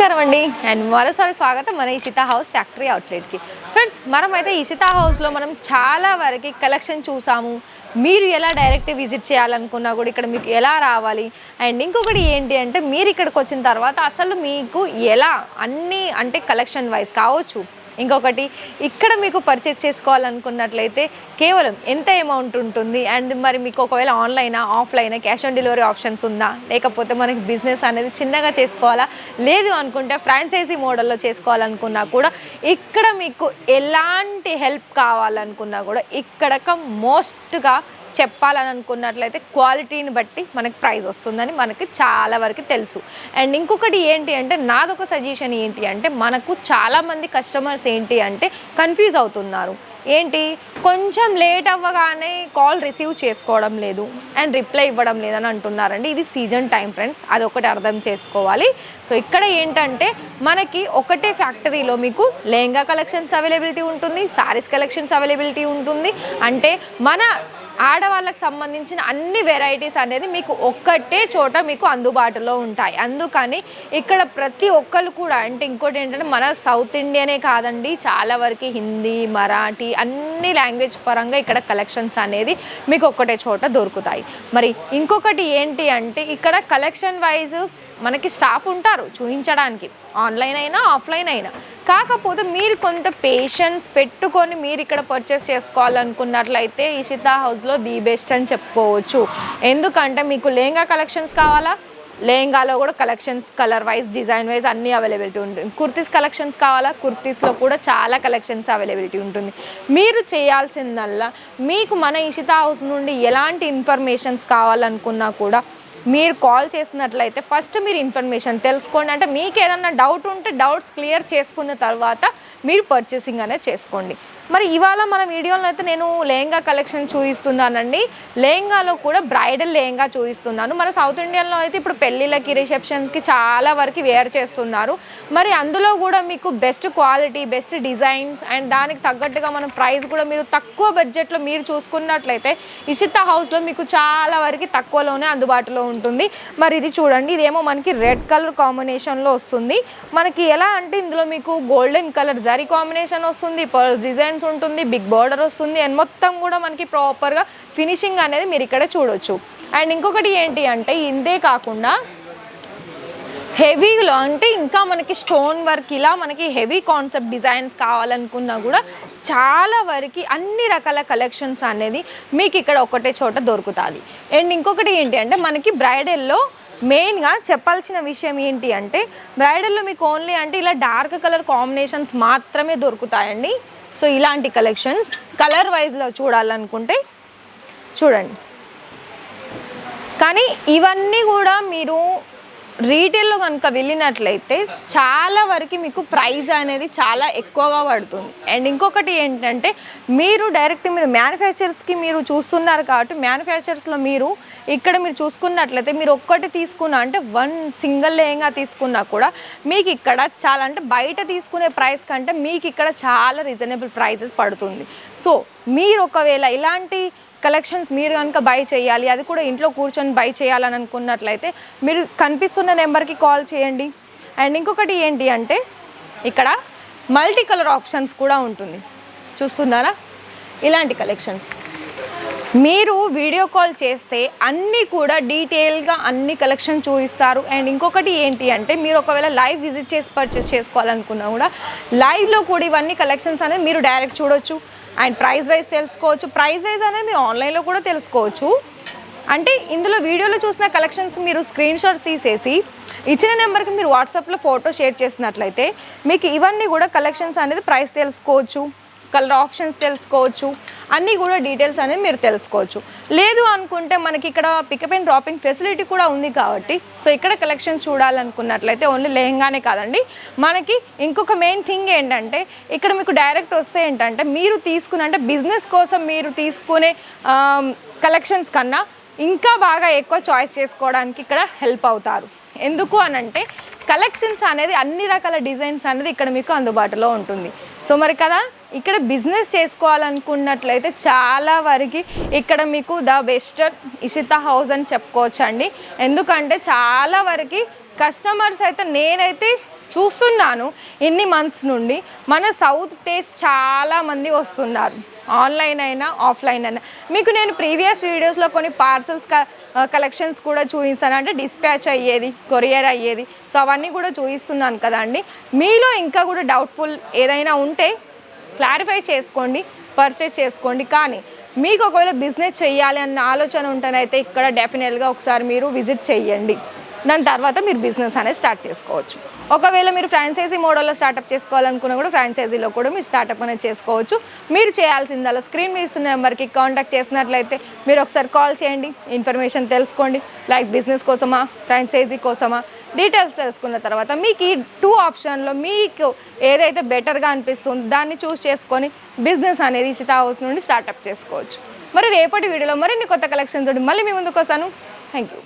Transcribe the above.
నమస్కారం అండి అండ్ మరోసారి స్వాగతం మన ఇషితా హౌస్ ఫ్యాక్టరీ అవుట్లెట్కి. ఫ్రెండ్స్, మనమైతే ఇషితా హౌస్లో మనం చాలా వరకు కలెక్షన్ చూసాము. మీరు ఎలా డైరెక్ట్ విజిట్ చేయాలనుకున్నా కూడా ఇక్కడ మీకు ఎలా రావాలి, అండ్ ఇంకొకటి ఏంటి అంటే మీరు ఇక్కడికి వచ్చిన తర్వాత అసలు మీకు ఎలా అన్నీ అంటే కలెక్షన్ వైజ్ కావచ్చు, ఇంకొకటి ఇక్కడ మీకు పర్చేస్ చేసుకోవాలనుకున్నట్లయితే కేవలం ఎంత అమౌంట్ ఉంటుంది, అండ్ మరి మీకు ఒకవేళ ఆన్లైనా ఆఫ్లైనా క్యాష్ ఆన్ డెలివరీ ఆప్షన్స్ ఉందా, లేకపోతే మనకి బిజినెస్ అనేది చిన్నగా చేసుకోవాలా, లేదు అనుకుంటే ఫ్రాంచైజీ మోడల్లో చేసుకోవాలనుకున్నా కూడా ఇక్కడ మీకు ఎలాంటి హెల్ప్ కావాలనుకున్నా కూడా ఇక్కడక మోస్ట్గా చెప్పాలని అనుకున్నట్లయితే క్వాలిటీని బట్టి మనకి ప్రైస్ వస్తుందని మనకి చాలా వరకు తెలుసు. అండ్ ఇంకొకటి ఏంటి అంటే నాదొక సజెషన్ ఏంటి అంటే మనకు చాలామంది కస్టమర్స్ ఏంటి అంటే కన్ఫ్యూజ్ అవుతున్నారు. ఏంటి, కొంచెం లేట్ అవ్వగానే కాల్ రిసీవ్ చేసుకోవడం లేదు అండ్ రిప్లై ఇవ్వడం లేదని అంటున్నారండి. ఇది సీజన్ టైం ఫ్రెండ్స్, అది ఒకటి అర్థం చేసుకోవాలి. సో ఇక్కడ ఏంటంటే మనకి ఒకటే ఫ్యాక్టరీలో మీకు లెహంగా కలెక్షన్స్ అవైలబిలిటీ ఉంటుంది, శారీస్ కలెక్షన్స్ అవైలబిలిటీ ఉంటుంది. అంటే మన ఆడవాళ్ళకి సంబంధించిన అన్ని వెరైటీస్ అనేది మీకు ఒక్కటే చోట మీకు అందుబాటులో ఉంటాయి. అందుకని ఇక్కడ ప్రతి ఒక్కరు కూడా అంటే ఇంకోటి ఏంటంటే మన సౌత్ ఇండియనే కాదండి, చాలా వరకు హిందీ, మరాఠీ అన్ని లాంగ్వేజ్ పరంగా ఇక్కడ కలెక్షన్స్ అనేది మీకు ఒక్కటే చోట దొరుకుతాయి. మరి ఇంకొకటి ఏంటి అంటే ఇక్కడ కలెక్షన్ వైజ్ మనకి స్టాఫ్ ఉంటారు చూపించడానికి, ఆన్లైన్ అయినా ఆఫ్లైన్ అయినా. కాకపోతే మీరు కొంత పేషెన్స్ పెట్టుకొని మీరు ఇక్కడ పర్చేస్ చేసుకోవాలనుకున్నట్లయితే ఇషితా హౌస్లో ది బెస్ట్ అని చెప్పుకోవచ్చు. ఎందుకంటే మీకు లెహంగా కలెక్షన్స్ కావాలా, లెహంగాలో కూడా collections colour wise design wise అన్నీ అవైలబిలిటీ ఉంటుంది. కుర్తీస్ కలెక్షన్స్ కావాలా, కుర్తీస్లో కూడా చాలా కలెక్షన్స్ అవైలబిలిటీ ఉంటుంది. మీరు చేయాల్సిందల్లా మీకు మన ఇషితా హౌస్ నుండి ఎలాంటి ఇన్ఫర్మేషన్స్ కావాలనుకున్నా కూడా మీరు కాల్ చేసినట్లయితే ఫస్ట్ మీరు ఇన్ఫర్మేషన్ తెలుసుకోండి. అంటే మీకు ఏదన్నా డౌట్ ఉంటే డౌట్స్ క్లియర్ చేసుకున్న తర్వాత మీరు పర్చేసింగ్ అనేది చేసుకోండి. మరి ఇవాళ మన వీడియోలో అయితే నేను లెహంగా కలెక్షన్ చూపిస్తున్నానండి. లెహంగాలో కూడా బ్రైడల్ లెహంగా చూపిస్తున్నాను. మన సౌత్ ఇండియన్లో అయితే ఇప్పుడు పెళ్ళిళ్ళకి, రిసెప్షన్స్కి చాలా వరకు వేర్ చేస్తున్నారు. మరి అందులో కూడా మీకు best quality, best designs and దానికి తగ్గట్టుగా మనం ప్రైస్ కూడా మీరు తక్కువ బడ్జెట్లో మీరు చూసుకున్నట్లయితే ఇషితా హౌస్లో మీకు చాలా వరకు తక్కువలోనే అందుబాటులో ఉంటుంది. మరి ఇది చూడండి, ఇదేమో మనకి రెడ్ కలర్ కాంబినేషన్లో వస్తుంది. మనకి ఎలా అంటే ఇందులో మీకు గోల్డెన్ కలర్ జరీ కాంబినేషన్ వస్తుంది, పర్ల్స్ డిజైన్స్ ఉంటుంది, బిగ్ బార్డర్ వస్తుంది అండ్ మొత్తం కూడా మనకి ప్రాపర్గా ఫినిషింగ్ అనేది మీరు ఇక్కడ చూడొచ్చు. అండ్ ఇంకొకటి ఏంటి అంటే ఇంతే కాకుండా హెవీలో అంటే ఇంకా మనకి స్టోన్ వర్క్ ఇలా మనకి హెవీ కాన్సెప్ట్ డిజైన్స్ కావాలనుకున్నా కూడా చాలా వరకు అన్ని రకాల కలెక్షన్స్ అనేది మీకు ఇక్కడ ఒకటే చోట దొరుకుతుంది. అండ్ ఇంకొకటి ఏంటి అంటే మనకి బ్రైడల్లో మెయిన్గా చెప్పాల్సిన విషయం ఏంటి అంటే బ్రైడల్లో మీకు ఓన్లీ అంటే ఇలా డార్క్ కలర్ కాంబినేషన్స్ మాత్రమే దొరుకుతాయండి. సో ఇలాంటి కలెక్షన్స్ కలర్ వైజ్లో చూడాలనుకుంటే చూడండి. కానీ ఇవన్నీ కూడా మీరు రీటైల్లో కనుక వెళ్ళినట్లయితే చాలా వరకు మీకు ప్రైస్ అనేది చాలా ఎక్కువగా పడుతుంది. అండ్ ఇంకొకటి ఏంటంటే మీరు డైరెక్ట్ మీరు మ్యానుఫ్యాక్చరర్స్కి మీరు చూస్తున్నారు కాబట్టి మ్యానుఫ్యాక్చరర్స్లో మీరు ఇక్కడ మీరు చూసుకున్నట్లయితే మీరు ఒక్కటి తీసుకున్నా అంటే వన్ సింగిల్ లెహంగా తీసుకున్నా కూడా మీకు ఇక్కడ చాలా అంటే బయట తీసుకునే ప్రైస్ కంటే మీకు ఇక్కడ చాలా రీజనబుల్ ప్రైసెస్ పడుతుంది. సో మీరు ఒకవేళ ఇలాంటి కలెక్షన్స్ మీరు కనుక బై చేయాలి, అది కూడా ఇంట్లో కూర్చొని బై చేయాలని అనుకున్నట్లయితే మీరు కనిపిస్తున్న నెంబర్కి కాల్ చేయండి. అండ్ ఇంకొకటి ఏంటి అంటే ఇక్కడ మల్టీ కలర్ ఆప్షన్స్ కూడా ఉంటుంది, చూస్తున్నారా? ఇలాంటి కలెక్షన్స్ మీరు వీడియో కాల్ చేస్తే అన్నీ కూడా డీటెయిల్గా అన్ని కలెక్షన్ చూపిస్తారు. అండ్ ఇంకొకటి ఏంటి అంటే మీరు ఒకవేళ లైవ్ విజిట్ చేసి పర్చేస్ చేసుకోవాలనుకున్నా కూడా లైవ్లో కూడా ఇవన్నీ కలెక్షన్స్ అనేది మీరు డైరెక్ట్ చూడొచ్చు అండ్ ప్రైస్ వైజ్ తెలుసుకోవచ్చు. ప్రైస్ వైజ్ అనేది మీరు ఆన్లైన్లో కూడా తెలుసుకోవచ్చు. అంటే ఇందులో వీడియోలో చూసిన కలెక్షన్స్ మీరు స్క్రీన్ షాట్ తీసేసి ఇచ్చిన నెంబర్కి మీరు వాట్సాప్లో ఫోటో షేర్ చేసినట్లయితే మీకు ఇవన్నీ కూడా కలెక్షన్స్ అనేది ప్రైస్ తెలుసుకోవచ్చు, కలర్ ఆప్షన్స్ తెలుసుకోవచ్చు, అన్నీ కూడా డీటెయిల్స్ అనేది మీరు తెలుసుకోవచ్చు. లేదు అనుకుంటే మనకి ఇక్కడ పికప్ అండ్ డ్రాపింగ్ ఫెసిలిటీ కూడా ఉంది కాబట్టి సో ఇక్కడ కలెక్షన్స్ చూడాలనుకున్నట్లయితే ఓన్లీ లెహంగానే కాదండి, మనకి ఇంకొక మెయిన్ థింగ్ ఏంటంటే ఇక్కడ మీకు డైరెక్ట్ వస్తే ఏంటంటే మీరు తీసుకునే అంటే బిజినెస్ కోసం మీరు తీసుకునే కలెక్షన్స్ కన్నా ఇంకా బాగా ఎక్కువ చాయిస్ చేసుకోవడానికి ఇక్కడ హెల్ప్ అవుతారు. ఎందుకు అనంటే కలెక్షన్స్ అనేది అన్ని రకాల డిజైన్స్ అనేది ఇక్కడ మీకు అందుబాటులో ఉంటుంది. సో మరి కదా ఇక్కడ బిజినెస్ చేసుకోవాలనుకున్నట్లయితే చాలా వరకు ఇక్కడ మీకు ద బెస్ట్ ఇషితా హౌస్ అని చెప్పుకోవచ్చు అండి. ఎందుకంటే చాలా వరకు కస్టమర్స్ అయితే నేనైతే చూస్తున్నాను ఇన్ని మంత్స్ నుండి మన సౌత్ టేస్ట్ చాలామంది వస్తున్నారు, ఆన్లైన్ అయినా ఆఫ్లైన్ అయినా. మీకు నేను ప్రీవియస్ వీడియోస్లో కొన్ని పార్సల్స్ కలెక్షన్స్ కూడా చూపిస్తాను, అంటే డిస్పాచ్ అయ్యేది, కొరియర్ అయ్యేది. సో అవన్నీ కూడా చూపిస్తున్నాను కదండి. మీలో ఇంకా కూడా డౌట్ఫుల్ ఏదైనా ఉంటే క్లారిఫై చేసుకోండి, పర్చేస్ చేసుకోండి. కానీ మీకు ఒకవేళ బిజినెస్ చేయాలి అన్న ఆలోచన ఉంటేనైతే ఇక్కడ డెఫినెట్గా ఒకసారి మీరు విజిట్ చేయండి. దాని తర్వాత మీరు బిజినెస్ అనేది స్టార్ట్ చేసుకోవచ్చు. ఒకవేళ మీరు ఫ్రాంచైజీ మోడల్లో స్టార్టప్ చేసుకోవాలనుకున్నా కూడా ఫ్రాంచైజీలో కూడా మీరు స్టార్టప్ అనేది చేసుకోవచ్చు. మీరు చేయాల్సిందల్లా స్క్రీన్ మీద ఇస్తున్న నెంబర్కి కాంటాక్ట్ చేసినట్లయితే మీరు ఒకసారి కాల్ చేయండి, ఇన్ఫర్మేషన్ తెలుసుకోండి. లైక్ బిజినెస్ కోసమా, ఫ్రాంచైజీ కోసమా, డీటెయిల్స్ తెలుసుకున్న తర్వాత మీకు ఈ 2 ఆప్షన్లో మీకు ఏదైతే బెటర్గా అనిపిస్తుందో దాన్ని చూస్ చేసుకొని బిజినెస్ అనేది ఇషిత హౌస్ నుండి స్టార్టప్ చేసుకోవచ్చు. మరి రేపటి వీడియోలో మరిన్ని కొత్త కలెక్షన్స్ తోటి మళ్ళీ మీ ముందుకు వస్తాను. Thank you.